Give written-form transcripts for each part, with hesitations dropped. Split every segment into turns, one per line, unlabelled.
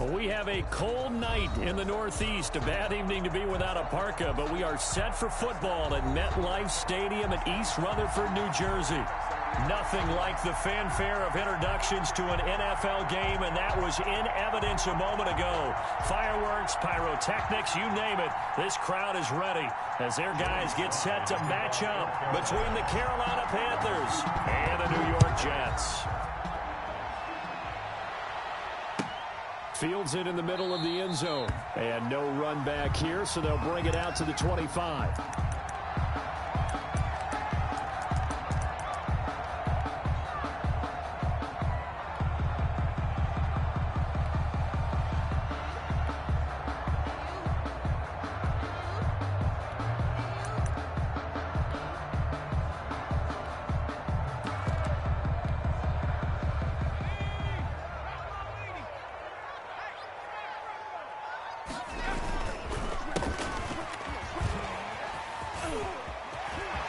Well, we have a cold night in the Northeast. A bad evening to be without a parka, but we are set for football at MetLife Stadium in East Rutherford, New Jersey. Nothing like the fanfare of introductions to an NFL game, and that was in evidence a moment ago. Fireworks, pyrotechnics, you name it. This crowd is ready as their guys get set to match up between the Carolina Panthers and the New York Jets. Fields it in the middle of the end zone. And no run back here, so they'll bring it out to the 25.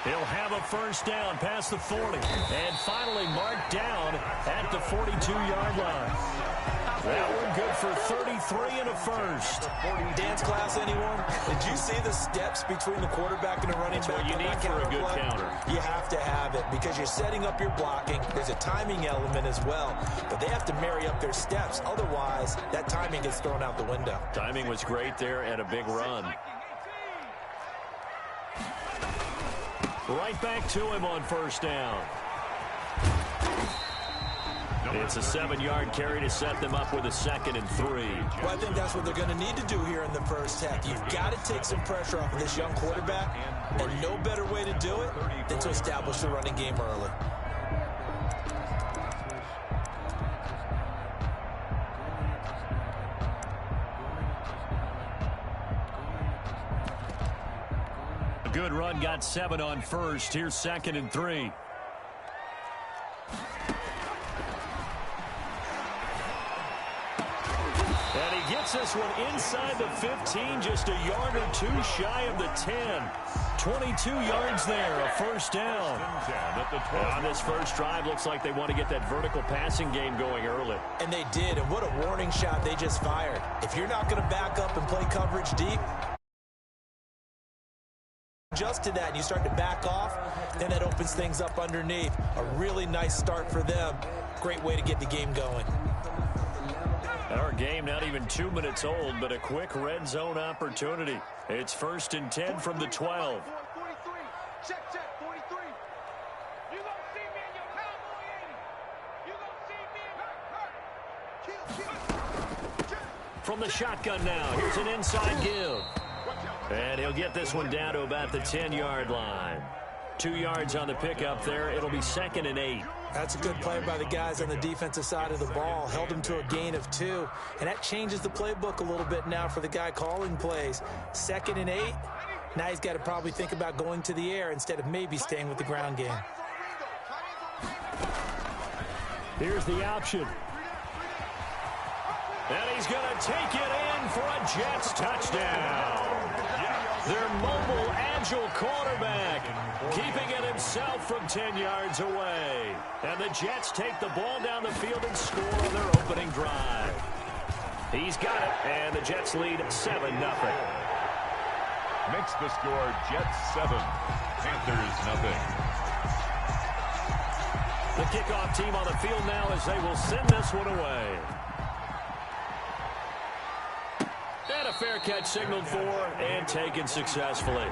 He'll have a first down past the 40 and finally marked down at the 42-yard line. That one good for 33 and a first.
Dance class, anyone? Did you see the steps between the quarterback and the running back?
That's what you need for a good counter.
You have to have it because you're setting up your blocking. There's a timing element as well, but they have to marry up their steps. Otherwise, that timing gets thrown out the window.
Timing was great there and a big run. Right back to him on first down. It's a 7-yard carry to set them up with a 2nd and 3.
Well, I think that's what they're going to need to do here in the first half. You've got to take some pressure off of this young quarterback, and no better way to do it than to establish the running game early.
Good run, got 7 on first. Here's 2nd and 3. And he gets this one inside the 15, just a yard or two shy of the 10. 22 yards there, a first down. On this first drive, looks like they want to get that vertical passing game going early.
And they did, and what a warning shot they just fired. If you're not going to back up and play coverage deep, adjust to that and you start to back off, then that opens things up underneath. A really nice start for them. Great way to get the game going.
Our game not even 2 minutes old, but a quick red zone opportunity. It's 1st and 10 from the 12.
Check, 43. You gonna see me in your cowboy 80. You gonna see me in hurt.
From the shotgun now, here's an inside give. And he'll get this one down to about the 10-yard line. 2 yards on the pickup there. It'll be 2nd and 8.
That's a good play by the guys on the defensive side of the ball. Held him to a gain of 2. And that changes the playbook a little bit now for the guy calling plays. 2nd and 8. Now he's got to probably think about going to the air instead of maybe staying with the ground game.
Here's the option. And he's going to take it in for a Jets touchdown. Their mobile, agile quarterback keeping it himself from 10 yards away. And the Jets take the ball down the field and score on their opening drive. He's got it, and the Jets lead 7-0.
Makes the score Jets 7, Panthers 0.
The kickoff team on the field now as they will send this one away. And a fair catch signaled for and taken successfully.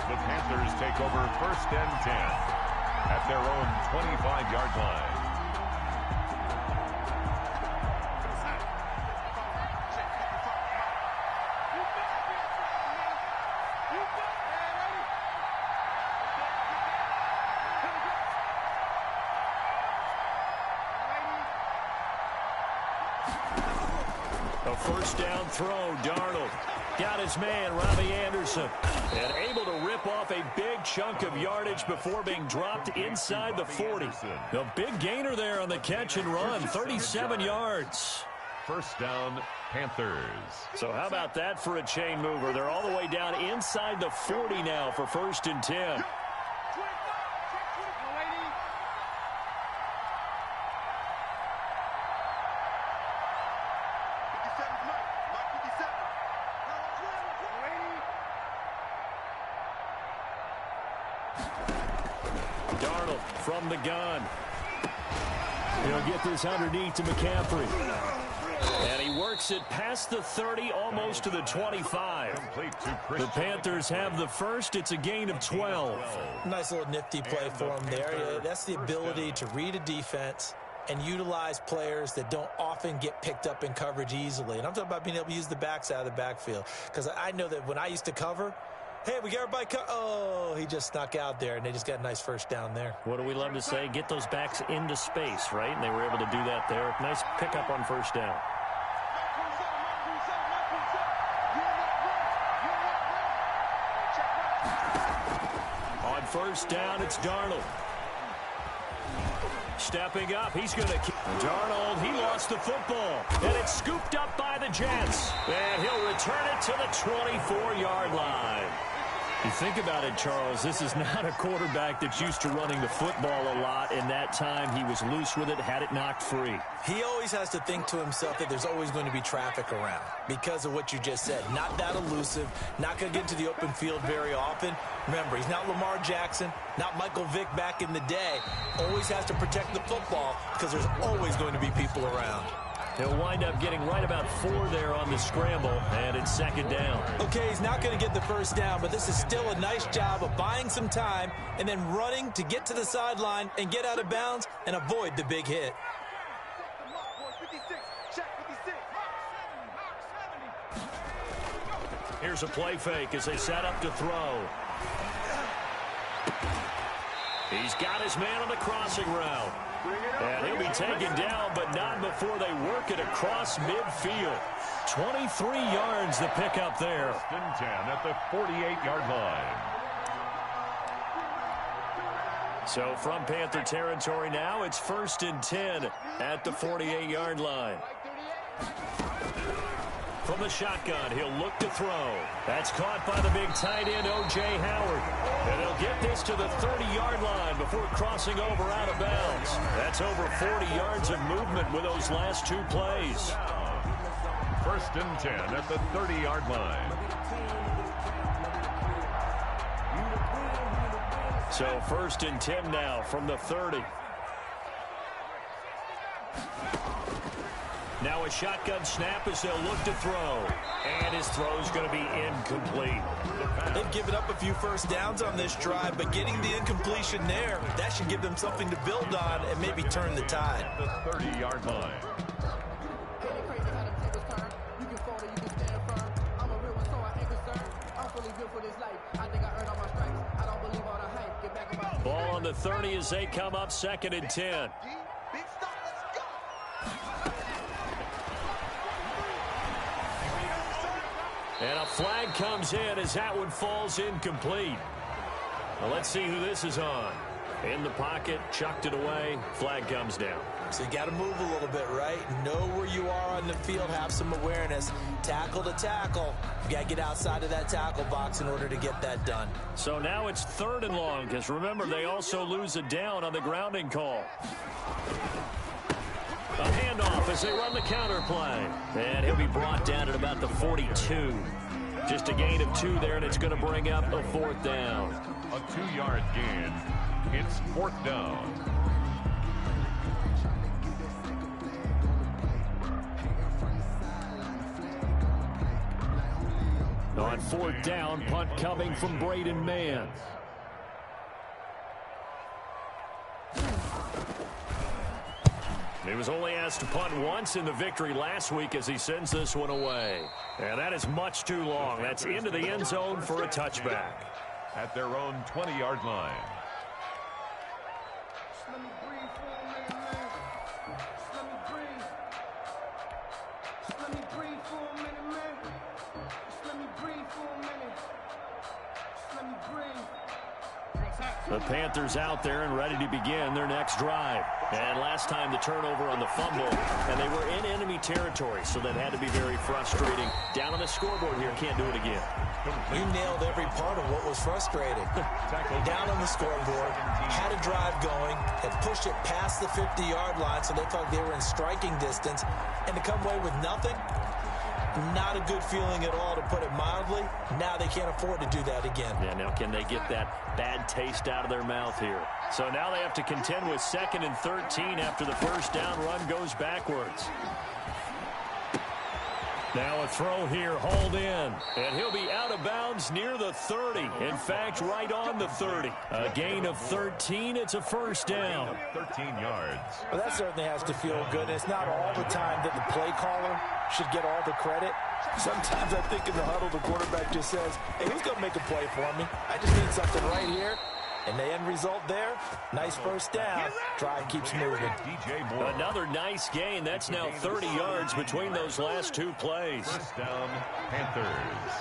The Panthers take over 1st and 10 at their own 25-yard line.
A first down throw, Darnold. Got his man, Robbie Anderson. And able to rip off a big chunk of yardage before being dropped inside the 40. A big gainer there on the catch and run, 37 yards.
First down, Panthers.
So how about that for a chain mover? They're all the way down inside the 40 now for 1st and 10. Darnold from the gun. He'll get this underneath to McCaffrey. And he works it past the 30, almost to the 25. The Panthers have the first. It's a gain of 12.
Nice little nifty play for him there. Yeah, that's the ability to read a defense and utilize players that don't often get picked up in coverage easily. And I'm talking about being able to use the backs out of the backfield. Because I know that when I used to cover, hey, we got everybody oh, he just snuck out there, and they just got a nice first down there.
What do we love to say? Get those backs into space, right? And they were able to do that there. Nice pickup on first down. On first down, it's Darnold. Stepping up, he's going to keep. Darnold, he lost the football. And it's scooped up by the Jets. And he'll return it to the 24-yard line. You think about it, Charles, this is not a quarterback that's used to running the football a lot. In that time, he was loose with it, had it knocked free.
He always has to think to himself that there's always going to be traffic around because of what you just said. Not that elusive, not going to get into the open field very often. Remember, he's not Lamar Jackson, not Michael Vick back in the day. Always has to protect the football because there's always going to be people around.
He'll wind up getting right about 4 there on the scramble, and it's second down.
Okay, he's not going to get the first down, but this is still a nice job of buying some time and then running to get to the sideline and get out of bounds and avoid the big hit.
Here's a play fake as they set up to throw. He's got his man on the crossing route. And he'll be taken down, but not before they work it across midfield. 23 yards the pickup there.
10 at the 48-yard line.
So from Panther territory now, it's 1st and 10 at the 48-yard line. From the shotgun, he'll look to throw. That's caught by the big tight end, O.J. Howard. And he'll get this to the 30-yard line before crossing over out of bounds. That's over 40 yards of movement with those last 2 plays.
1st and 10 at the 30-yard line.
So 1st and 10 now from the 30. Now a shotgun snap as they'll look to throw. And his throw's going to be incomplete.
They've given up a few first downs on this drive, but getting the incompletion there, that should give them something to build on and maybe turn the tide.
The 30-yard line.
Ball on the 30 as they come up 2nd and 10. And a flag comes in as that one falls incomplete. Well, let's see who this is on. In the pocket, chucked it away, flag comes down.
So you got to move a little bit, right? Know where you are on the field, have some awareness. Tackle to tackle. You got to get outside of that tackle box in order to get that done.
So now it's 3rd and long, because remember, they also lose a down on the grounding call. A handoff as they run the counter play. And he'll be brought down at about the 42. Just a gain of 2 there, and it's going to bring up a 4th down.
A 2-yard gain. It's 4th down.
On 4th down, punt coming from Braden Mann. He was only asked to punt once in the victory last week as he sends this one away. And that is much too long. That's into the end zone for a touchback.
At their own 20-yard line.
The Panthers out there and ready to begin their next drive. And last time the turnover on the fumble, and they were in enemy territory, so that had to be very frustrating. Down on the scoreboard here, can't do it again.
You nailed every part of what was frustrating. Down on the scoreboard, had a drive going, had pushed it past the 50-yard line, so they thought they were in striking distance, and to come away with nothing, Not a good feeling at all, to put it mildly. Now they can't afford to do that again.
Yeah, now can they get that bad taste out of their mouth here? So now they have to contend with 2nd and 13 after the first down run goes backwards. Now a throw here, hauled in, and he'll be out of bounds near the 30. In fact, right on the 30. A gain of 13. It's a first down.
13 yards.
Well, that certainly has to feel good. And it's not all the time that the play caller should get all the credit. Sometimes I think in the huddle, the quarterback just says, hey, who's going to make a play for me? I just need something right here. And the end result there, nice first down. Drive keeps moving.
Another nice gain. That's now 30 yards between those last two plays.
First down, Panthers.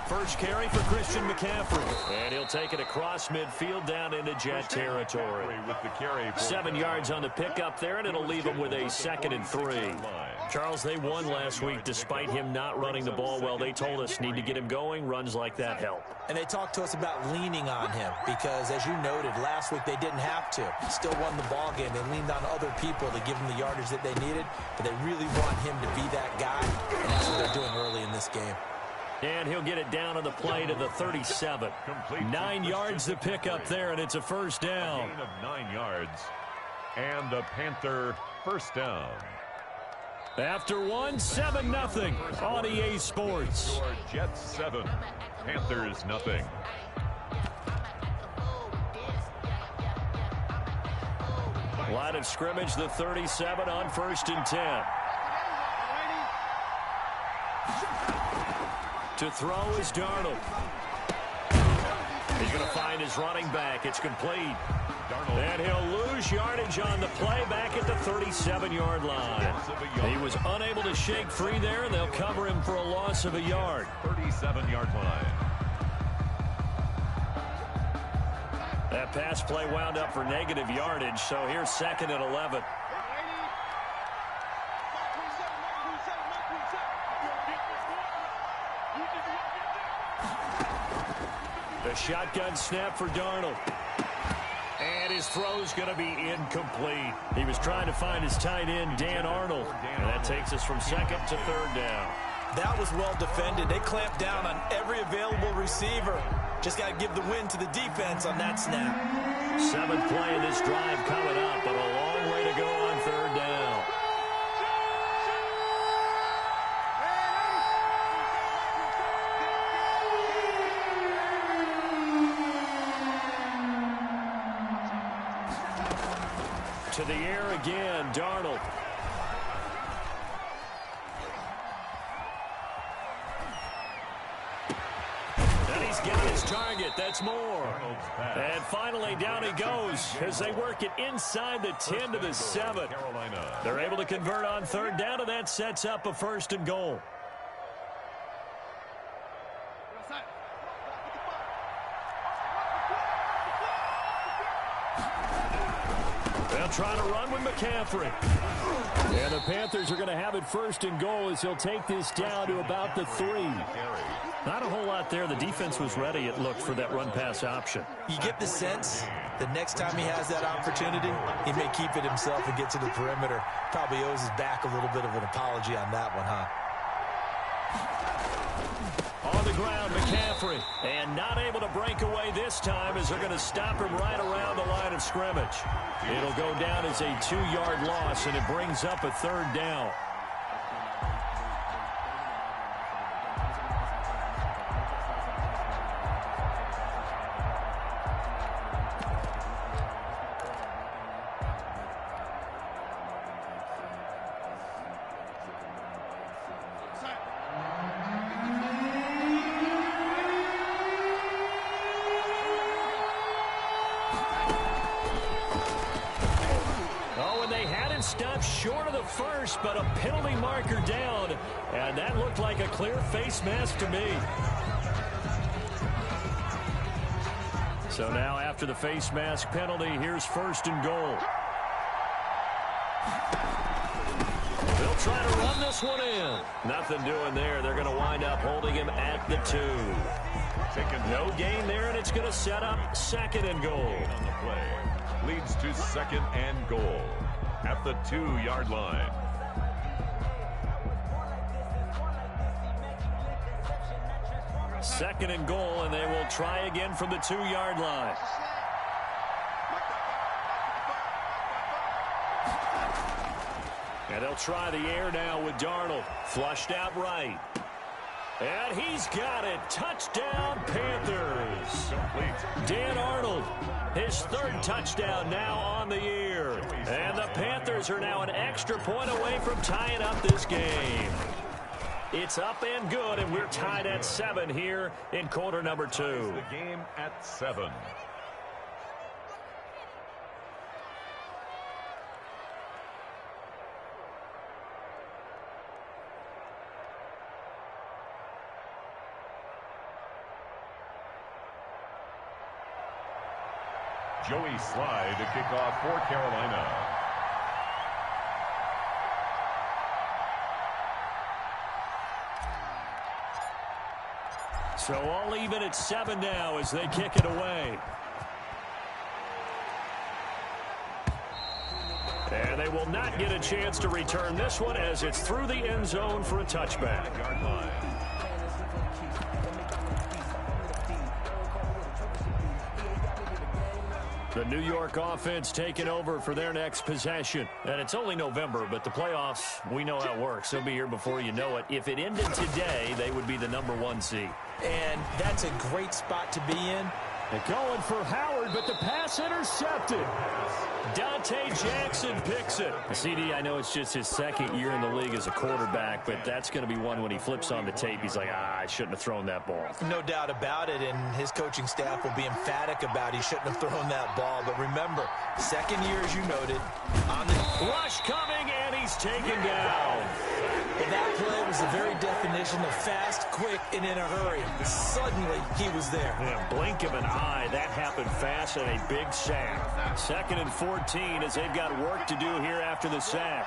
First carry for Christian McCaffrey. And he'll take it across midfield down into Jet territory. 7 yards on the pickup there, and it'll leave him with a 2nd and 3. Charles, they won last week despite him not running the ball well. They told us need to get him going. Runs like that help.
And they talked to us about leaning on him because, as you noted, last week they didn't have to. Still won the ball game. They leaned on other people to give him the yardage that they needed, but they really want him to be that guy, and that's what they're doing early in this game.
And he'll get it down on the play to the 37. 9 yards to pick up there, and it's a first down.
A gain of 9 yards, and a Panther first down.
After 1, 7-0 on EA Sports.
Jets 7, Panthers nothing.
Line of scrimmage, the 37 on 1st and 10. To throw is Darnold. He's going to find his running back. It's complete. And he'll lose yardage on the play back at the 37-yard line. He was unable to shake free there, and they'll cover him for a loss of a yard.
37-yard line.
That pass play wound up for negative yardage, so here's 2nd and 11. The shotgun snap for Darnold. And his throw's going to be incomplete. He was trying to find his tight end, Dan Arnold. And that takes us from 2nd to 3rd down.
That was well defended. They clamped down on every available receiver. Just got to give the win to the defense on that snap.
7th play of this drive coming up, but a long way to go on 3rd down. To the air again, Darnold. And he's got his target. That's more. And finally, down he goes as they work it inside the 10 to the 7. They're able to convert on 3rd down, and that sets up a 1st and goal. They'll try to run with McCaffrey. And the Panthers are going to have it 1st and goal as he'll take this down to about the 3. Not a whole lot there. The defense was ready, it looked, for that run-pass option.
You get the sense that next time he has that opportunity, he may keep it himself and get to the perimeter. Probably owes his back a little bit of an apology on that one, huh?
On the ground, McCaffrey. And not able to break away this time as they're going to stop him right around the line of scrimmage. It'll go down as a 2-yard loss, and it brings up a 3rd down. Stopped short of the first, but a penalty marker down, and that looked like a clear face mask to me. So now after the face mask penalty, here's 1st and goal. They'll try to run this one in. Nothing doing there. They're going to wind up holding him at the 2. No gain there, and it's going to set up 2nd and goal.
On the play leads to 2nd and goal. at the 2-yard line.
Second and goal, and they will try again from the 2-yard line. And they'll try the air now with Darnold. Flushed out right. And he's got it. Touchdown, Panthers. Dan Arnold, his third touchdown now on the year. And the Panthers are now an extra point away from tying up this game. It's up and good, and we're tied at 7 here in quarter number 2.
The game at 7. Joey Slye to kick off for Carolina.
So all even at 7 now as they kick it away. And they will not get a chance to return this one as it's through the end zone for a touchback. The New York offense taking over for their next possession. And it's only November, but the playoffs, we know how it works. They'll be here before you know it. If it ended today, they would be the #1 seed.
And that's a great spot to be in.
They're going for Howard, but the pass intercepted. Dante Jackson picks it. CD, I know it's just his second year in the league as a quarterback, but that's going to be one when he flips on the tape. He's like, I shouldn't have thrown that ball.
No doubt about it, and his coaching staff will be emphatic about he shouldn't have thrown that ball. But remember, second year, as you noted, on the
rush coming, and he's taken down.
And that play was the very definition of fast, quick, and in a hurry. Suddenly, he was there.
Yeah, blink of an eye, that happened fast, and a big sack. 2nd and 14 as they've got work to do here after the sack.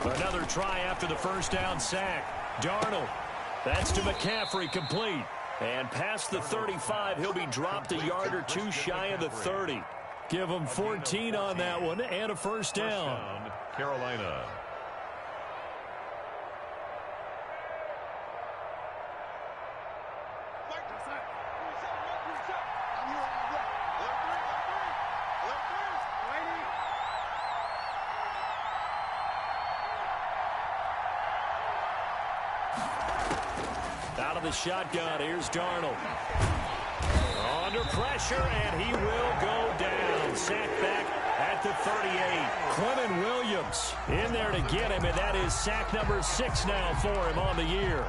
Another try after the first down sack. Darnold. That's to McCaffrey, complete. And past the 35, he'll be dropped a yard or two shy of the 30. Give him 14 on that one and a first down.
Carolina.
Out of the shotgun, here's Darnold. Under pressure, and he will go down. Sacked back at the 38. Clement Williams in there to get him, and that is sack number 6 now for him on the year.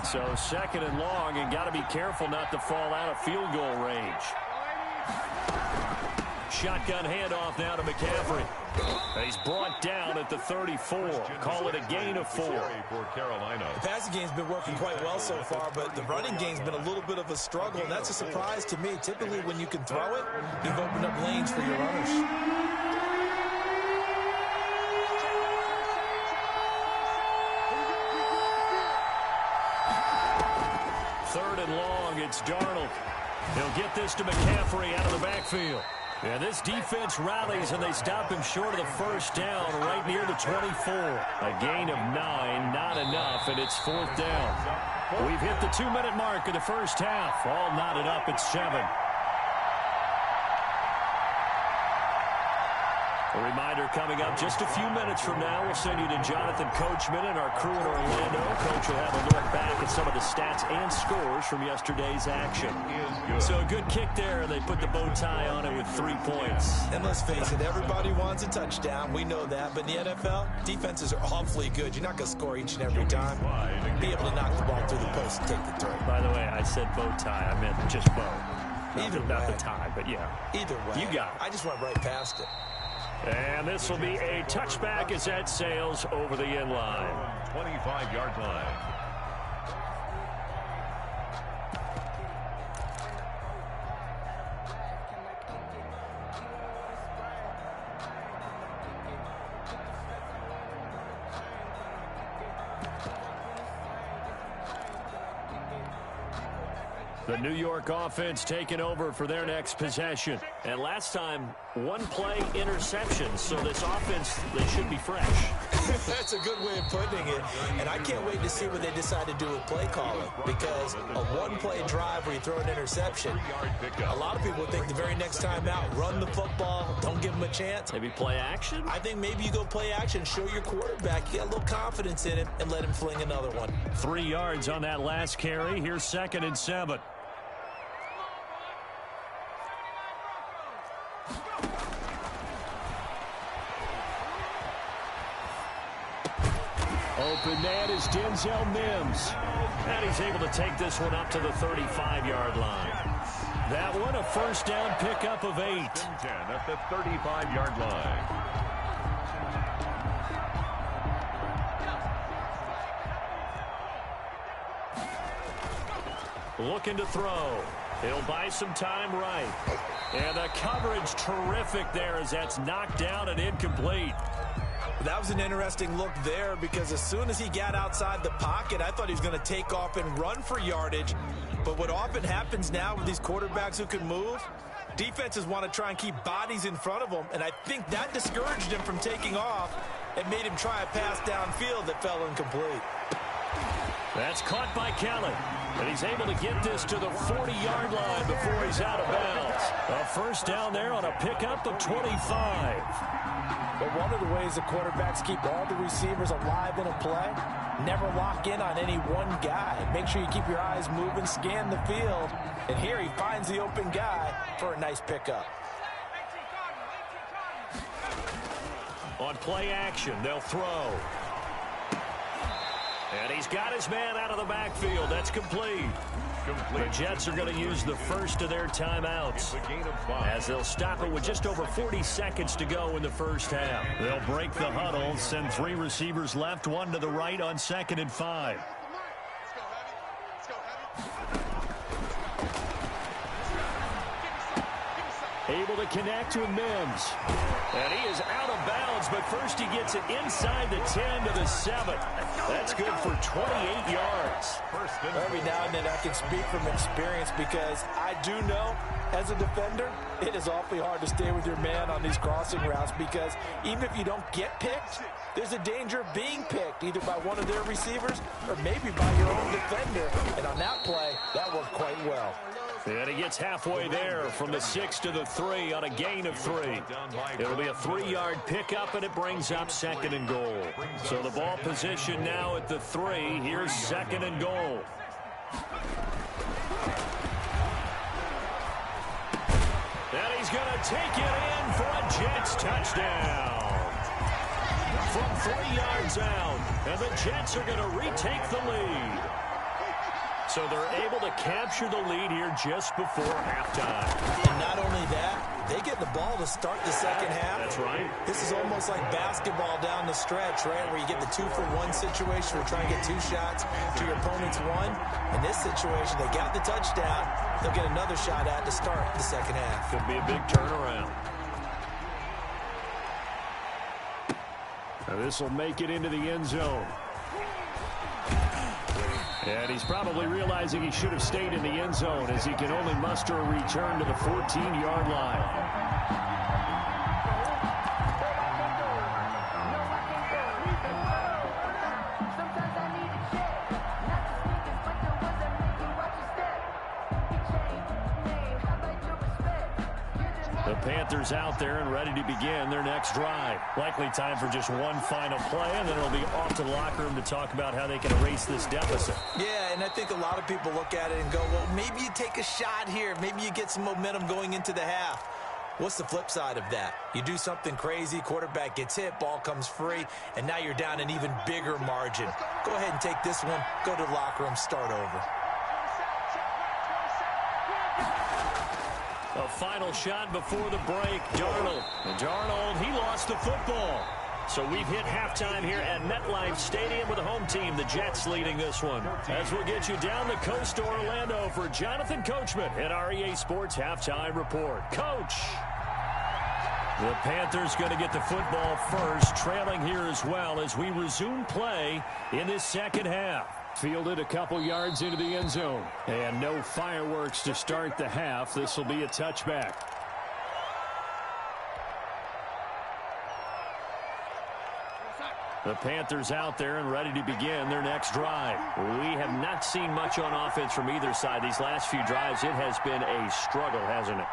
So 2nd and long, and got to be careful not to fall out of field goal range. Shotgun handoff now to McCaffrey. And he's brought down at the 34. Call it a gain of 4.
For Carolina.
The passing game's been working quite well so far, but the running game's been a little bit of a struggle, and that's a surprise to me. Typically, when you can throw it, you've opened up lanes for your runners.
Third and long, it's Darnold. He'll get this to McCaffrey out of the backfield. Yeah, this defense rallies, and they stop him short of the first down right near the 24. A gain of 9, not enough, and it's 4th down. We've hit the 2-minute mark of the first half. All knotted up at 7. A reminder coming up just a few minutes from now. We'll send you to Jonathan Coachman and our crew in Orlando. Coach will have a look back at some of the stats and scores from yesterday's action. So a good kick there. They put the bow tie on it with 3 points.
And let's face it, everybody wants a touchdown. We know that. But in the NFL, defenses are awfully good. You're not going to score each and every time. Be able to knock the ball through the post and take the throw.
By the way, I said bow tie. I meant just bow. Not the tie, but yeah.
Either way.
You got it.
I just went right past it.
And this will be a touchback as that sails over the end line.
25-yard line.
The New York offense taking over for their next possession. And last time, one play interception. So this offense, they should be fresh.
That's a good way of putting it. And I can't wait to see what they decide to do with play calling. Because a one-play drive where you throw an interception, a lot of people think the very next time out, run the football, don't give them a chance.
Maybe play action?
I think maybe you go play action, show your quarterback, you got a little confidence in him, and let him fling another one.
3 yards on that last carry. Here's 2nd and 7. Open man is Denzel Mims. And he's able to take this one up to the 35-yard line. That one, a first down pickup of 8.
10 at the 35-yard line.
Looking to throw. He'll buy some time right. And the coverage terrific there as that's knocked down and incomplete.
That was an interesting look there because as soon as he got outside the pocket, I thought he was going to take off and run for yardage. But what often happens now with these quarterbacks who can move, defenses want to try and keep bodies in front of them, and I think that discouraged him from taking off and made him try a pass downfield that fell incomplete.
That's caught by Kelly, and he's able to get this to the 40-yard line before he's out of bounds. A first down there on a pickup of 25.
But one of the ways the quarterbacks keep all the receivers alive in a play, never lock in on any one guy. Make sure you keep your eyes moving, scan the field, and here he finds the open guy for a nice pickup.
On play action, they'll throw. And he's got his man out of the backfield. That's complete. The Jets are going to use the first of their timeouts as they'll stop it with just over 40 seconds to go in the first half. They'll break the huddle, send 3 receivers left, 1 to the right on 2nd and 5. Able to connect with Mims. And he is out of bounds, but first he gets it inside the 10 to the 7. That's good for 28 yards.
Every now and then I can speak from experience because I do know as a defender, it is awfully hard to stay with your man on these crossing routes because even if you don't get picked, there's a danger of being picked either by one of their receivers or maybe by your own defender. And on that play, that worked quite well.
And he gets halfway there from the 6 to the 3 on a gain of 3. It'll be a 3-yard pickup, and it brings up 2nd and goal. So the ball position now at the 3. Here's 2nd and goal. And he's going to take it in for a Jets touchdown. From 3 yards out, and the Jets are going to retake the lead. So they're able to capture the lead here just before halftime.
And not only that, they get the ball to start the second half.
That's right.
This is almost like basketball down the stretch, right, where you get the 2-for-1 situation. We're trying to get 2 shots to your opponent's 1. In this situation, they got the touchdown. They'll get another shot at to start the second half.
Could be a big turnaround. Now this will make it into the end zone. And he's probably realizing he should have stayed in the end zone as he can only muster a return to the 14-yard line. The Panthers out there and ready to begin their next drive. Likely time for just one final play, and then it'll be off to the locker room to talk about how they can erase this deficit.
Yeah, and I think a lot of people look at it and go, well, maybe you take a shot here. Maybe you get some momentum going into the half. What's the flip side of that? You do something crazy, quarterback gets hit, ball comes free, and now you're down an even bigger margin. Go ahead and take this one, go to the locker room, start over.
A final shot before the break, Darnold. And Darnold, he lost the football. So we've hit halftime here at MetLife Stadium with the home team, the Jets, leading this one. As we'll get you down the coast to Orlando for Jonathan Coachman at our EA Sports Halftime Report. Coach! The Panthers going to get the football first, trailing here as well as we resume play in this second half. Fielded a couple yards into the end zone. And no fireworks to start the half. This will be a touchback. The Panthers out there and ready to begin their next drive. We have not seen much on offense from either side. These last few drives, it has been a struggle, hasn't it?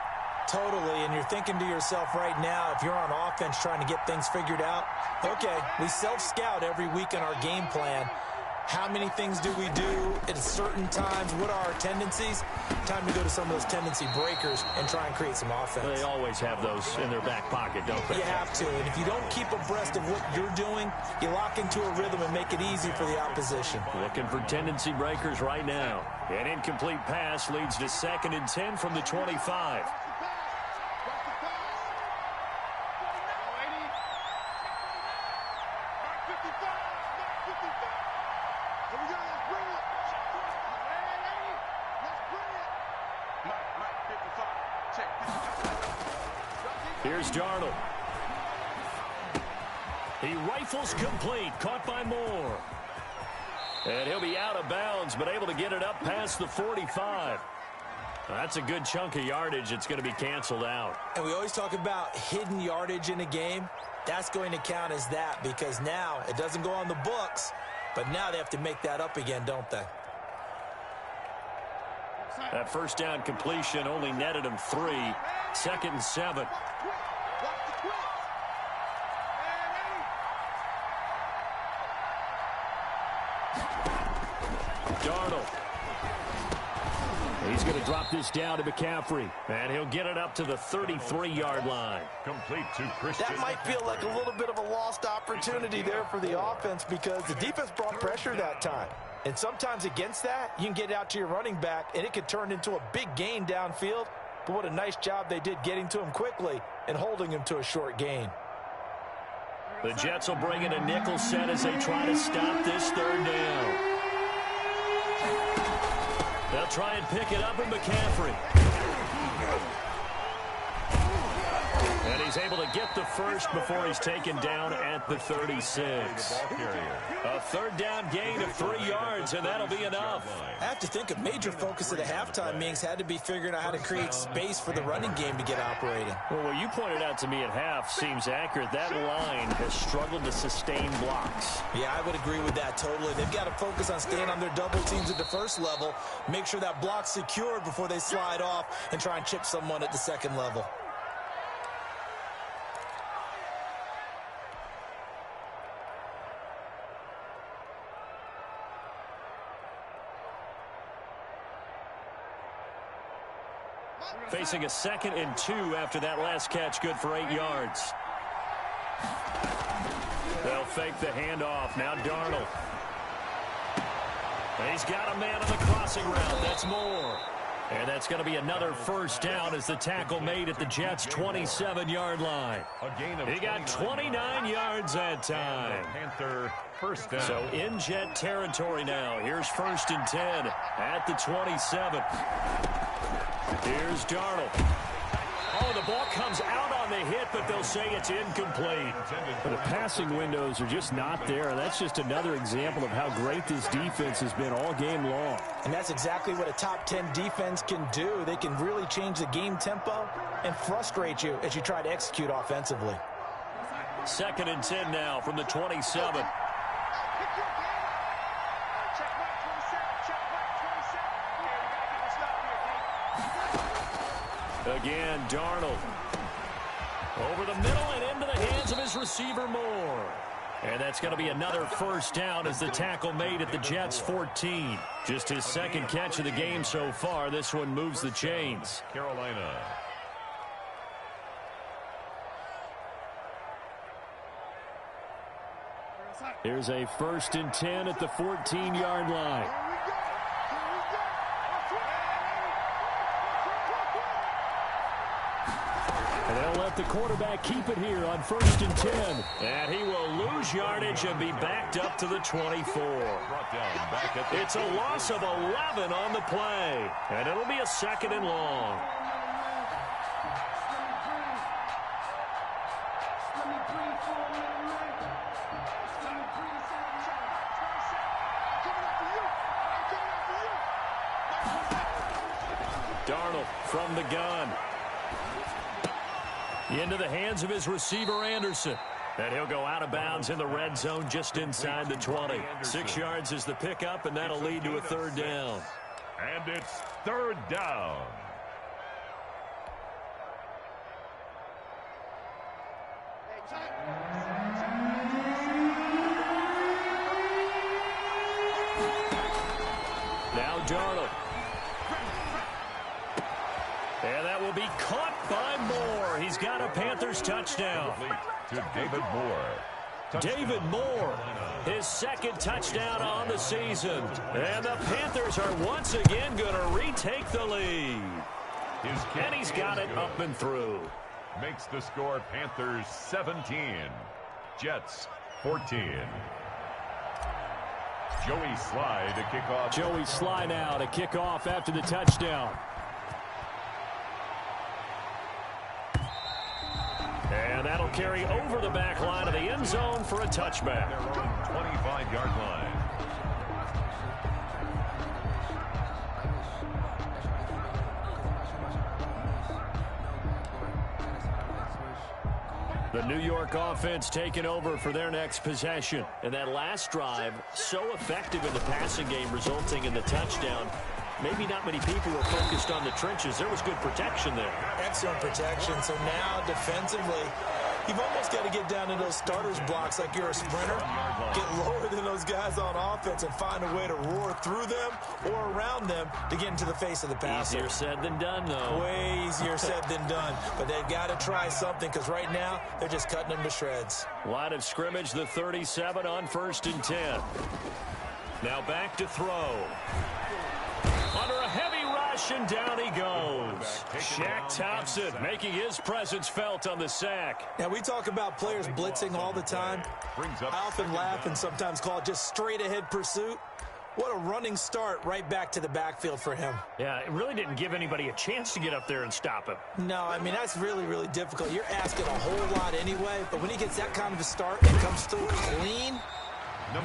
Totally, and you're thinking to yourself right now, if you're on offense trying to get things figured out, okay, we self-scout every week in our game plan. How many things do we do at certain times? What are our tendencies? Time to go to some of those tendency breakers and try and create some offense.
They always have those in their back pocket, don't they?
You have to, and if you don't keep abreast of what you're doing, you lock into a rhythm and make it easy for the opposition.
Looking for tendency breakers right now. An incomplete pass leads to 2nd and 10 from the 25. Here's Darnold. He rifles complete, caught by Moore. And he'll be out of bounds, but able to get it up past the 45. That's a good chunk of yardage. It's going to be canceled out.
And we always talk about hidden yardage in a game. That's going to count as that because now it doesn't go on the books, but now they have to make that up again, don't they?
That first down completion only netted him 3. 2nd and 7. Darnold. He's going to drop this down to McCaffrey, and he'll get it up to the 33-yard line.
Complete to Christian.
That might feel like a little bit of a lost opportunity there for the offense because the defense brought pressure that time. And sometimes against that, you can get out to your running back, and it could turn into a big gain downfield. But what a nice job they did getting to him quickly and holding him to a short gain.
The Jets will bring in a nickel set as they try to stop this 3rd down. They'll try and pick it up with McCaffrey. And he's able to get the first before he's taken down at the 36. A 3rd down gain of 3 yards, and that'll be enough.
I have to think a major focus of the halftime meetings had to be figuring out how to create space for the running game to get operating.
Well, what you pointed out to me at half seems accurate. That line has struggled to sustain blocks.
Yeah, I would agree with that totally. They've got to focus on staying on their double teams at the first level, make sure that block's secured before they slide off and try and chip someone at the 2nd level.
Facing a 2nd and 2 after that last catch, good for 8 yards. They'll fake the handoff. Now Darnold. He's got a man on the crossing route. That's Moore. And that's going to be another first down as the tackle made at the Jets' 27-yard line. He got 29 yards that time.
Panther first down.
So in Jet territory now. Here's 1st and 10 at the 27. Here's Darnold. Oh, the ball comes out on the hit, but they'll say it's incomplete. The passing windows are just not there. That's just another example of how great this defense has been all game long.
And that's exactly what a top 10 defense can do. They can really change the game tempo and frustrate you as you try to execute offensively.
2nd and 10 now from the 27. Again, Darnold. Over the middle and into the hands of his receiver, Moore. And that's going to be another first down as the tackle made at the Jets' 14. Just his 2nd catch of the game so far. This one moves the chains.
Carolina.
Here's a 1st and 10 at the 14-yard line. And they'll let the quarterback keep it here on 1st and 10. And he will lose yardage and be backed up to the 24. It's a loss of 11 on the play. And it'll be a 2nd and long. Darnold from the gun. Into the hands of his receiver, Anderson. And he'll go out of bounds in the red zone just inside the 20. 6 yards is the pickup, and that'll lead to a third down.
And it's third down.
Now Darnold. And that will be caught by Moore. He's got a Panthers touchdown.
To David Moore.
David Moore, his second touchdown on the season. And the Panthers are once again going to retake the lead. And he's got it up and through.
Makes the score Panthers 17, Jets 14. Joey Sly to kick off.
Joey Sly now to kick off after the touchdown. And that'll carry over the back line of the end zone for a touchback.
Their own 25-yard line.
The New York offense taking over for their next possession. And that last drive, so effective in the passing game, resulting in the touchdown. Maybe not many people were focused on the trenches. There was good protection there.
Excellent protection. So now defensively, you've almost got to get down in those starters blocks like you're a sprinter. Get lower than those guys on offense and find a way to roar through them or around them to get into the face of the passer.
Easier said than done, though.
Way easier said than done. But they've got to try something because right now they're just cutting them to shreds.
Line of scrimmage, the 37 on 1st and 10. Now back to throw. Under a heavy rush, and down he goes. Shaq Thompson making his presence felt on the sack.
Now, we talk about players blitzing all the time. I often laugh and sometimes call it just straight-ahead pursuit. What a running start right back to the backfield for him.
Yeah, it really didn't give anybody a chance to get up there and stop him.
No, I mean, that's really, really difficult. You're asking a whole lot anyway, but when he gets that kind of a start and comes through clean,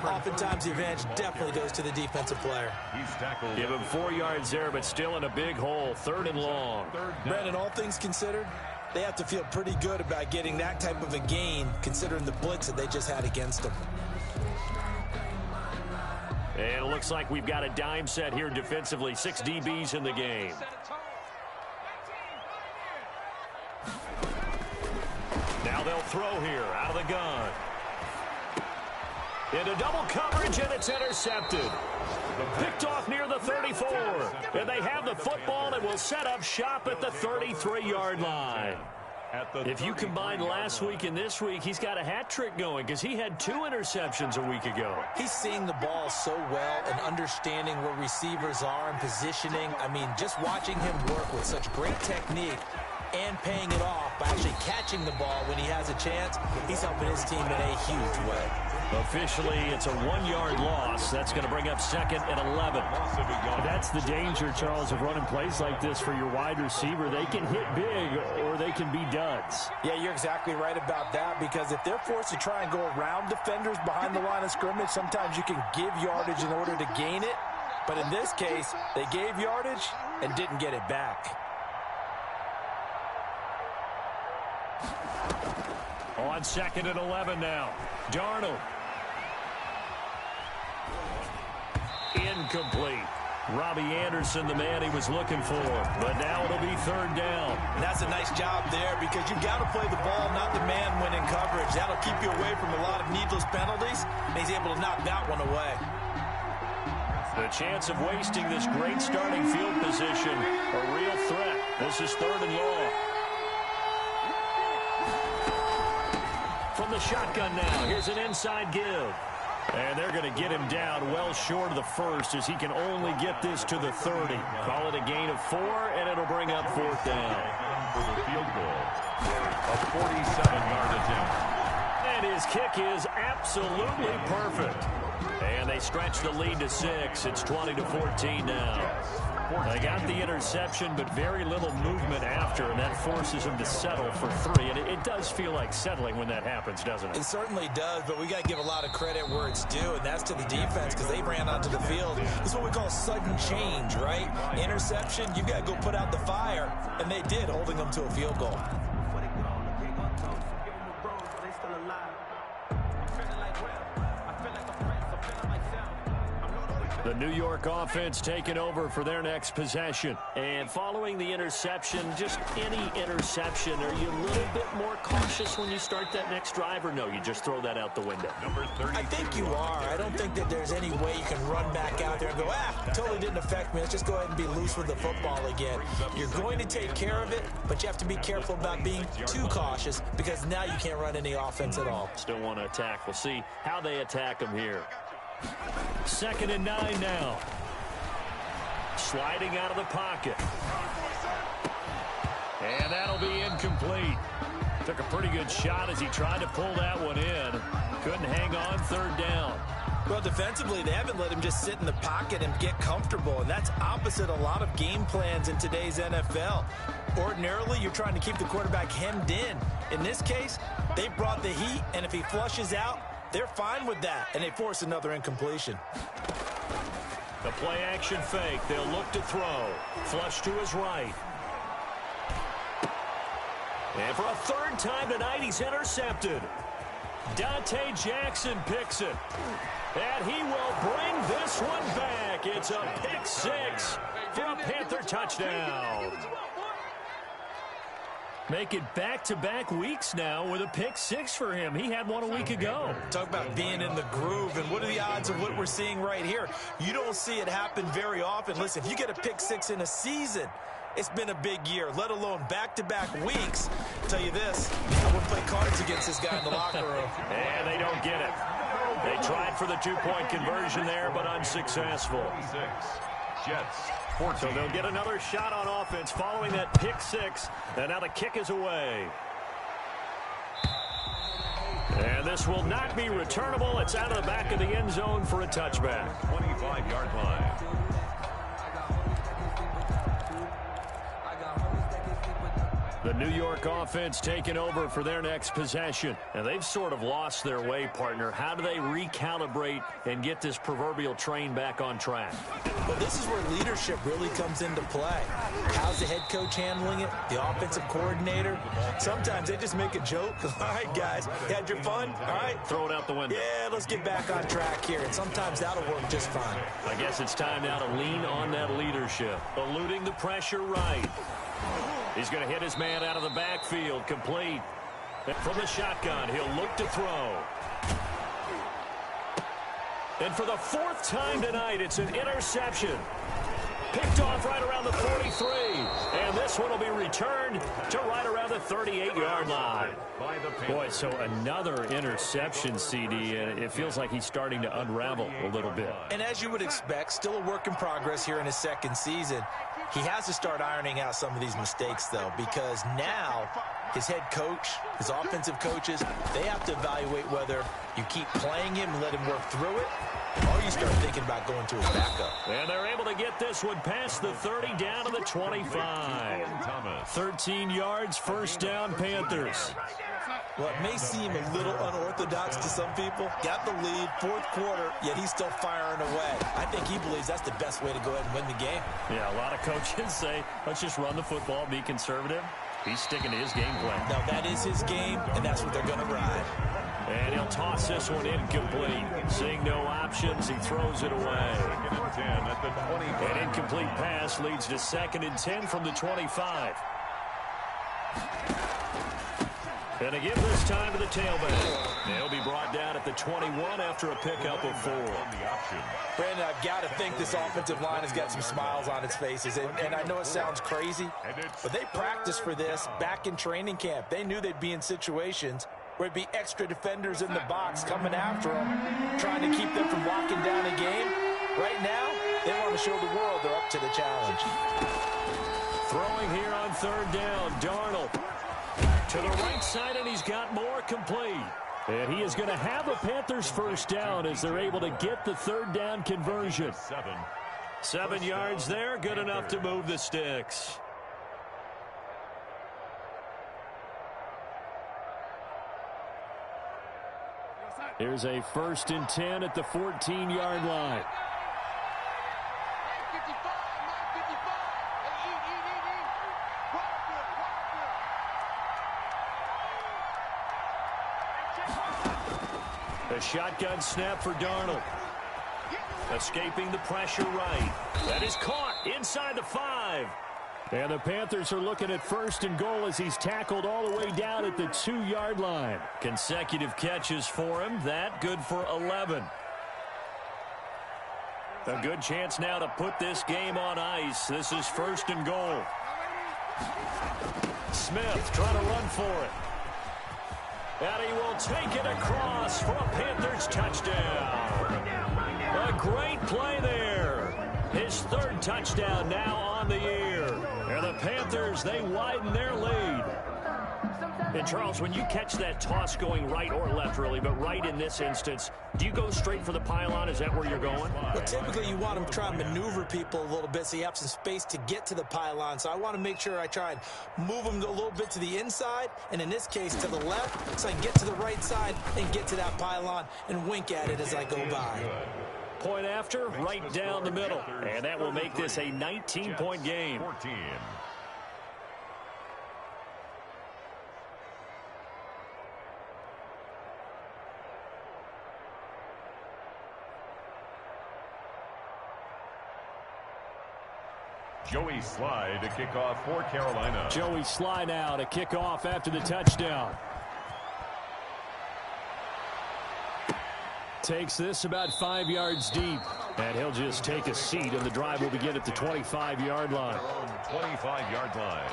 oftentimes the advantage definitely goes to the defensive player.
He's tackled.
Give him 4 yards there, but still in a big hole. 3rd and long.
Brandon, all things considered, they have to feel pretty good about getting that type of a gain, considering the blitz that they just had against them.
And it looks like we've got a dime set here defensively. 6 DBs in the game. Now they'll throw here out of the gun. Into double coverage, and it's intercepted. Picked off near the 34. And they have the football and will set up shop at the 33-yard line. If you combine last week and this week, he's got a hat trick going because he had 2 interceptions a week ago.
He's seeing the ball so well and understanding where receivers are and positioning. I mean, just watching him work with such great technique and paying it off by actually catching the ball when he has a chance, he's helping his team in a huge way.
Officially, it's a 1-yard loss. That's going to bring up 2nd and 11.
That's the danger, Charles, of running plays like this for your wide receiver. They can hit big or they can be duds.
Yeah, you're exactly right about that because if they're forced to try and go around defenders behind the line of scrimmage, sometimes you can give yardage in order to gain it. But in this case, they gave yardage and didn't get it back.
On 2nd and 11 now. Darnold. Incomplete. Robbie Anderson, the man he was looking for. But now it'll be 3rd down.
And that's a nice job there because you've got to play the ball, not the man when in coverage. That'll keep you away from a lot of needless penalties. And he's able to knock that one away.
The chance of wasting this great starting field position, a real threat. This is 3rd and long. From the shotgun now, here's an inside give. And they're going to get him down well short of the 1st as he can only get this to the 30. Call it a gain of 4, and it'll bring up 4th down.
For the field goal, a 47-yard attempt.
And his kick is absolutely perfect. And they stretch the lead to 6. It's 20-14 now. They got the interception, but very little movement after, and that forces them to settle for 3. And it does feel like settling when that happens, doesn't it?
It certainly does, but we got to give a lot of credit where it's due, and that's to the defense because they ran onto the field. This is what we call sudden change, right? Interception, you got to go put out the fire, and they did, holding them to a field goal.
The New York offense taking over for their next possession.
And following the interception, just any interception, are you a little bit more cautious when you start that next drive, or no, you just throw that out the window?
Number 30.
I think you are. I don't think that there's any way you can run back out there and go, totally didn't affect me. Let's just go ahead and be loose with the football again. You're going to take care of it, but you have to be careful about being too cautious because now you can't run any offense at all.
Still want to attack. We'll see how they attack them here.
2nd and 9 now. Sliding out of the pocket. And that'll be incomplete. Took a pretty good shot as he tried to pull that one in. Couldn't hang on 3rd down.
Well, defensively, they haven't let him just sit in the pocket and get comfortable, and that's opposite a lot of game plans in today's NFL. Ordinarily, you're trying to keep the quarterback hemmed in. In this case, they brought the heat, and if he flushes out, they're fine with that, and they force another incompletion.
The play-action fake. They'll look to throw. Flush to his right. And for a 3rd time tonight, he's intercepted. Dante Jackson picks it. And he will bring this one back. It's a pick 6 for a Panther touchdown. Make it back-to-back weeks now with a pick 6 for him. He had one a week ago.
Talk about being in the groove, and what are the odds of what we're seeing right here? You don't see it happen very often. Listen, if you get a pick 6 in a season, it's been a big year, let alone back-to-back weeks. I'll tell you this, I wouldn't play cards against this guy in the locker room.
And they don't get it. They tried for the 2-point conversion there, but unsuccessful.
6. Jets. 14.
So they'll get another shot on offense following that pick 6. And now the kick is away. And this will not be returnable. It's out of the back of the end zone for a touchback.
25-yard line.
The New York offense taking over for their next possession. And they've sort of lost their way, partner. How do they recalibrate and get this proverbial train back on track?
Well, this is where leadership really comes into play. How's the head coach handling it? The offensive coordinator? Sometimes they just make a joke. All right, guys, you had your fun? All right.
Throw it out the window.
Yeah, let's get back on track here. And sometimes that'll work just fine.
I guess it's time now to lean on that leadership. Eluding the pressure right. He's going to hit his man out of the backfield, complete. And from the shotgun, he'll look to throw. And for the 4th time tonight, it's an interception. Picked off right around the 43. And this one will be returned to right around the 38-yard line. Boy, so another interception, CD, and it feels like he's starting to unravel a little bit.
And as you would expect, still a work in progress here in his 2nd season. He has to start ironing out some of these mistakes, though, because now his head coach, his offensive coaches, they have to evaluate whether you keep playing him and let him work through it, or you start thinking about going to his backup.
And they're able to get this one past the 30 down to the 25. 13 yards, 1st down, Panthers.
Well, it may seem a little unorthodox to some people. Got the lead, 4th quarter, yet he's still firing away. I think he believes that's the best way to go ahead and win the game.
Yeah, a lot of coaches say, let's just run the football, be conservative. He's sticking to his game plan.
Now, that is his game, and that's what they're going to ride.
And he'll toss this one incomplete. Seeing no options, he throws it away. An incomplete pass leads to 2nd and 10 from the 25. And they give this time to the tailback. They'll be brought down at the 21 after a pickup of 4.
Brandon, I've got to think this offensive line has got some smiles on its faces. And I know it sounds crazy, but they practiced for this back in training camp. They knew they'd be in situations where it'd be extra defenders in the box coming after them, trying to keep them from locking down a game. Right now, they want to show the world they're up to the challenge.
Throwing here on 3rd down, Darnold. To the right side, and he's got more, complete. And he is going to have a Panthers 1st down as they're able to get the 3rd down conversion. 7 yards there, good enough to move the sticks. Here's a 1st and 10 at the 14-yard line. A shotgun snap for Darnold. Escaping the pressure right. That is caught inside the 5. And the Panthers are looking at 1st and goal as he's tackled all the way down at the 2-yard line. Consecutive catches for him. That good for 11. A good chance now to put this game on ice. This is 1st and goal. Smith trying to run for it. And he will take it across for a Panthers touchdown. A great play there. His 3rd touchdown now on the year. And the Panthers, they widen their lead. And, Charles, when you catch that toss going right or left, really, but right in this instance, do you go straight for the pylon? Is that where you're going?
Well, typically you want to try and maneuver people a little bit so you have some space to get to the pylon. So I want to make sure I try and move them a little bit to the inside, and in this case to the left, so I can get to the right side and get to that pylon and wink at it as I go by.
Point after, right down the middle. And that will make this a 19-point game.
14. Joey Slye to kick off for Carolina.
Joey Slye now to kick off after the touchdown. Takes this about 5 yards deep. And he'll just take a seat, and the drive will begin at the 25-yard line.
25-yard line.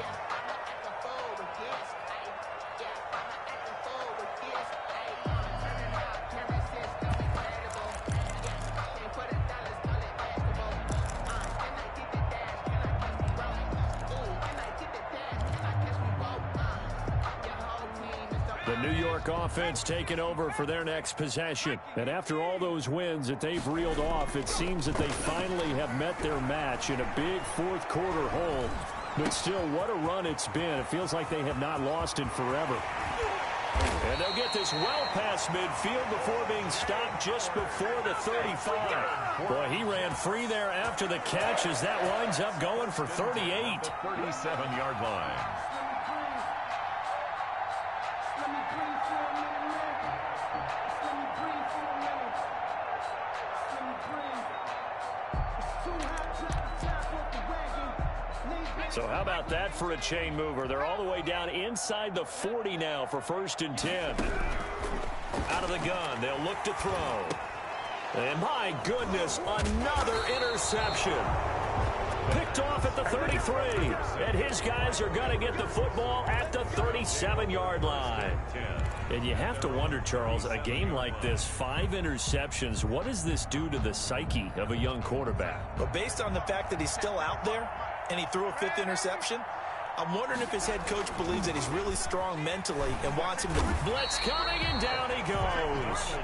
The New York offense taking over for their next possession. And after all those wins that they've reeled off, it seems that they finally have met their match in a big fourth-quarter hole. But still, what a run it's been. It feels like they have not lost in forever. And they'll get this well past midfield before being stopped just before the 35. Boy, he ran free there after the catch as that winds up going for 38.
37-yard line.
So how about that for a chain mover? They're all the way down inside the 40 now for 1st and 10. Out of the gun, they'll look to throw. And my goodness, another interception. Picked off at the 33. And his guys are going to get the football at the 37-yard line. And you have to wonder, Charles, a game like this, 5 interceptions, what does this do to the psyche of a young quarterback?
But based on the fact that he's still out there and he threw a 5th interception, I'm wondering if his head coach believes that he's really strong mentally and wants him to...
Blitz coming, and down he goes.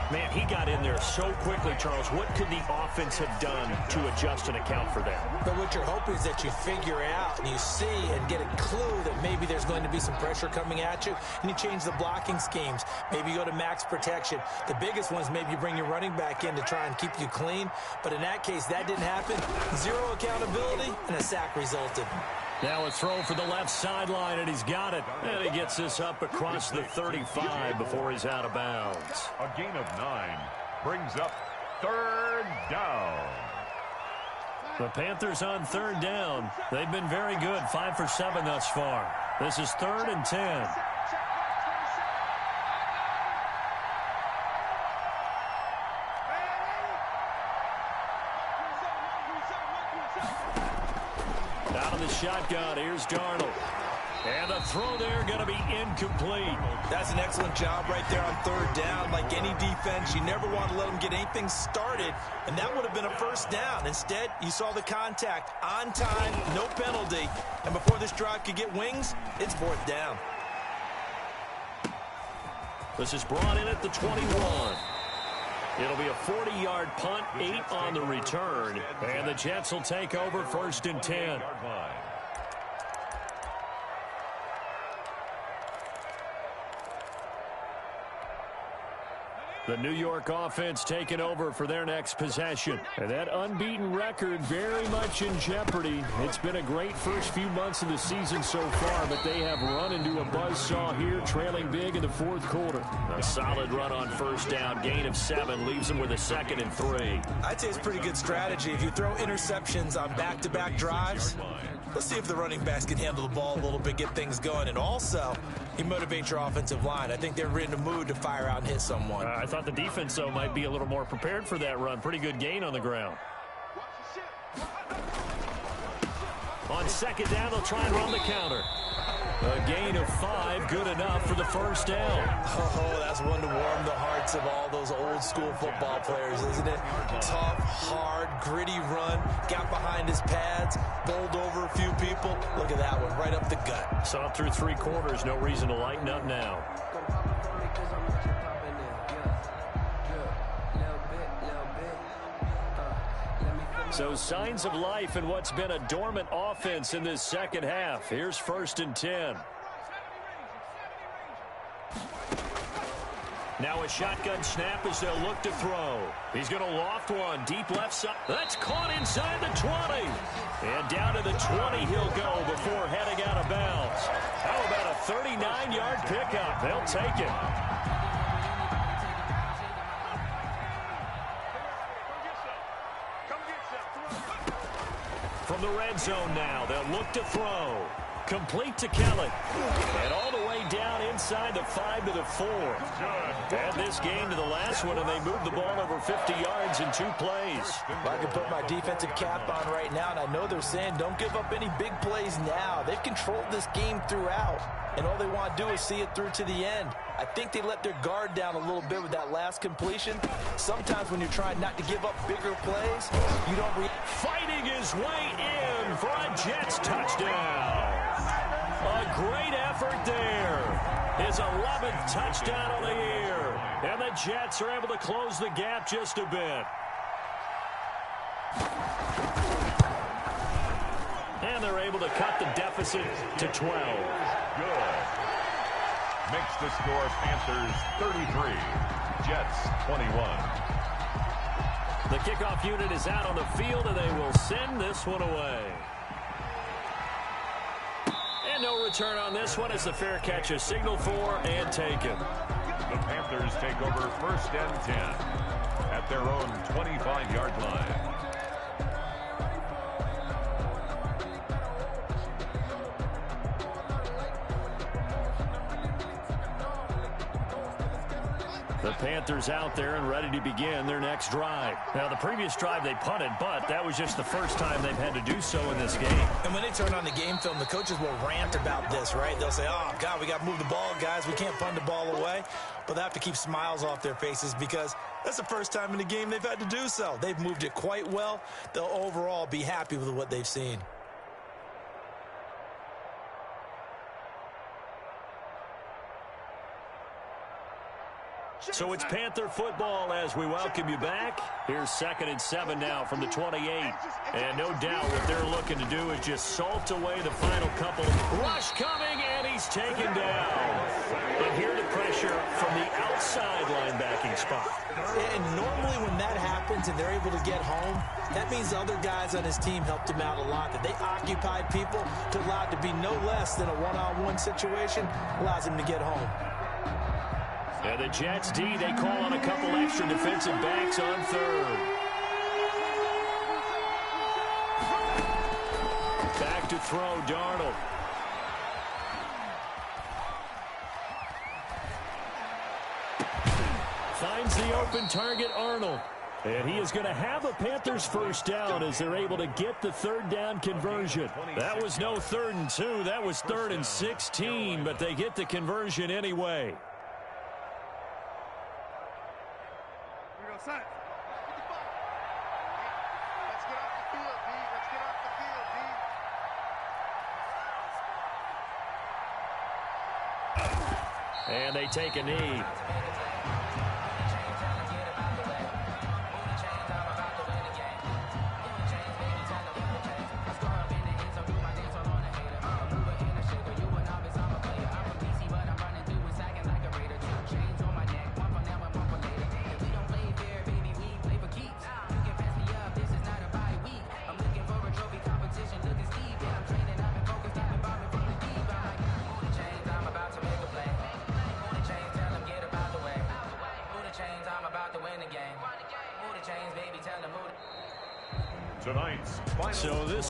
Man, he got in there so quickly, Charles. What could the offense have done to adjust and account for that?
But what you're hoping is that you figure out and you see and get a clue that maybe there's going to be some pressure coming at you, and you change the blocking schemes. Maybe you go to max protection. The biggest one is maybe you bring your running back in to try and keep you clean. But in that case, that didn't happen. 0 accountability, and a sack resulted.
Now a throw for the left sideline, and he's got it. And he gets this up across the 35 before he's out of bounds.
A gain of 9 brings up 3rd down.
The Panthers on 3rd down. They've been very good, 5 for 7 thus far. This is 3rd and 10. Shotgun, here's Darnold. And the throw there going to be incomplete.
That's an excellent job right there on 3rd down. Like any defense, you never want to let them get anything started, and that would have been a 1st down. Instead, you saw the contact on time, no penalty, and before this drive could get wings, it's 4th down.
This is brought in at the 21. It'll be a 40-yard punt, 8 on the return, and the Jets will take over 1st and 10. The New York offense taking over for their next possession. And that unbeaten record very much in jeopardy. It's been a great first few months of the season so far, but they have run into a buzzsaw here, trailing big in the 4th quarter. A solid run on 1st down, gain of 7, leaves them with a 2nd and 3.
I'd say it's pretty good strategy. If you throw interceptions on back-to-back drives, let's see if the running backs can handle the ball a little bit, get things going. And also, you motivate your offensive line. I think they're in a mood to fire out and hit someone.
I thought the defense, though, might be a little more prepared for that run. Pretty good gain on the ground. On 2nd down, they'll try and run the counter. A gain of 5, good enough for the 1st down.
Oh, that's one to warm the hearts of all those old-school football players, isn't it? Tough, hard, gritty run, got behind his pads, bowled over a few people. Look at that one, right up the gut.
Saw it through 3 quarters, no reason to lighten up now. So signs of life in what's been a dormant offense in this 2nd half. Here's 1st and 10. Now a shotgun snap as they'll look to throw. He's going to loft one deep left side. That's caught inside the 20. And down to the 20 he'll go before heading out of bounds. How about a 39-yard pickup? They'll take it. From the red zone now, they'll look to throw. Complete to Kelly. And all the way down inside the 5 to the 4. Add this game to the last one, and they move the ball over 50 yards in 2 plays.
I can put my defensive cap on right now, and I know they're saying don't give up any big plays now. They've controlled this game throughout, and all they want to do is see it through to the end. I think they let their guard down a little bit with that last completion. Sometimes when you're trying not to give up bigger plays, you don't
fighting his way in for a Jets touchdown. A great effort there. His 11th touchdown of the year. And the Jets are able to close the gap just a bit. And they're able to cut the deficit to 12.
Good. Makes the score Panthers 33, Jets 21.
The kickoff unit is out on the field, and they will send this one away. And no return on this one as the fair catch is signaled for and taken.
The Panthers take over 1st and 10 at their own 25-yard line.
The Panthers out there and ready to begin their next drive. Now, the previous drive they punted, but that was just the first time they've had to do so in this game.
And when they turn on the game film, the coaches will rant about this, right? They'll say, oh, God, we got to move the ball, guys. We can't punt the ball away. But they have to keep smiles off their faces because that's the first time in the game they've had to do so. They've moved it quite well. They'll overall be happy with what they've seen.
So it's Panther football as we welcome you back. Here's 2nd and 7 now from the 28. And no doubt what they're looking to do is just salt away the final couple. Rush coming, and he's taken down. But here the pressure from the outside linebacking spot.
And normally when that happens and they're able to get home, that means the other guys on his team helped him out a lot. That they occupied people to allow it to be no less than a one-on-one situation, allows him to get home.
And the Jets D, they call on a couple extra defensive backs on 3rd. Back to throw, Darnold. Finds the open target, Arnold. And he is going to have a Panthers 1st down as they're able to get the 3rd down conversion. That was no 3rd and 2. That was 3rd and 16, but they get the conversion anyway.
Let's get off the field, D. Let's get off the field, D.
And they take a knee.
tonight's final.
So this